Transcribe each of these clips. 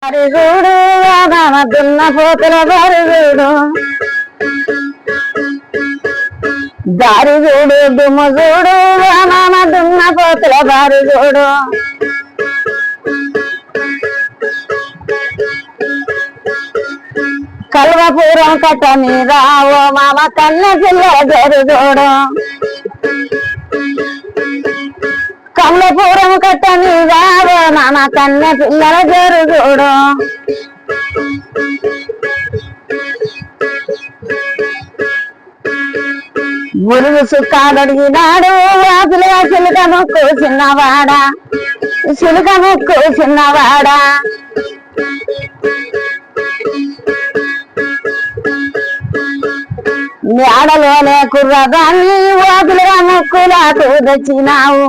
దారి చూడు దున్న పోతుల దారి చూడు, దారి చూడు దుమ్ము చూడు దున్న పోతుల దారి చూడు. కల్వపురం కట్ట మీద ఓ మామ కన్న పిల్ల జరు చూడు, కల్వపురం కట్ట మీద ఓ మామ కన్న పిల్లల జరు చూడు. మురుగు సుక్కాడడిగినాడు వాసులుగా చిలుక ముక్కు చిన్నవాడా, చిలుక ముక్కు చిన్నవాడా. మేడలోనే కుర్రదాన్ని ఓపిలుగా ముక్కులకు తెచ్చినావు,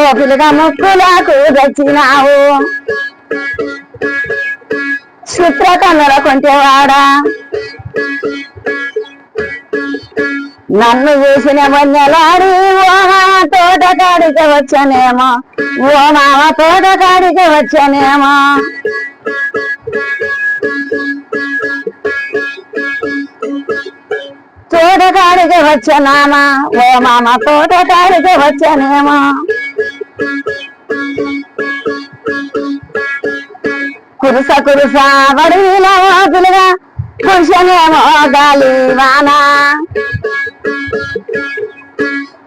ఓపిలుగా ముక్కులకు తెచ్చినావు. చిత్రకన్నుల కొంటేవాడా, నన్ను చూసిన వన్యలాడి ఓ మామ తోటకాడికి వచ్చనేమో, ఓ మామ తోటకాడికి వచ్చనేమో. తోటకాడికి వచ్చనామా ఓ మామ తోటకాడికి వచ్చనేమో. కురుస కురుస వడిలో పిలుగా కురుసనేమో గాలి వాన,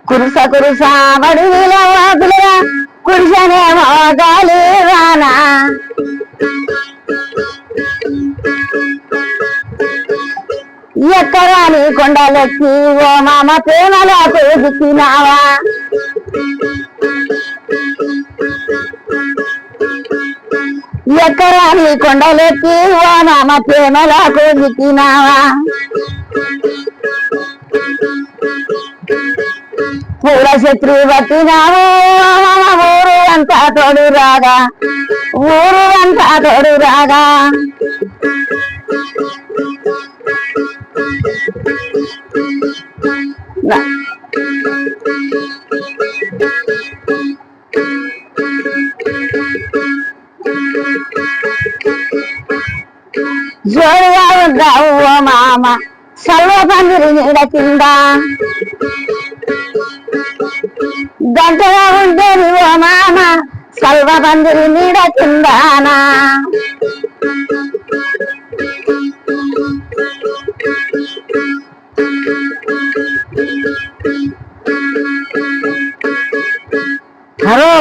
కురుస కురుస వడిలో పిలుగా కురుసనేమో గాలి వాన. ఎక్కరాని కొండలెక్కి ఓ మామ ప్రేమలో దిక్కినావా, ఎక్కరాని కొండలెక్కి ఓ మామ ప్రేమలో దిక్కినావా. పూల శత్రు పట్టినావు మామ ఊరు అంతా తోడు రాగా, ఊరు అంతా తోడు రాగా. జోరుగా ఉన్నావు ఓ మామ సల్వ పందిరి నీడ కింద, గంటగా ఉండేది ఓ మామ సల్వ పందిరి నీడ కిందానా. హలో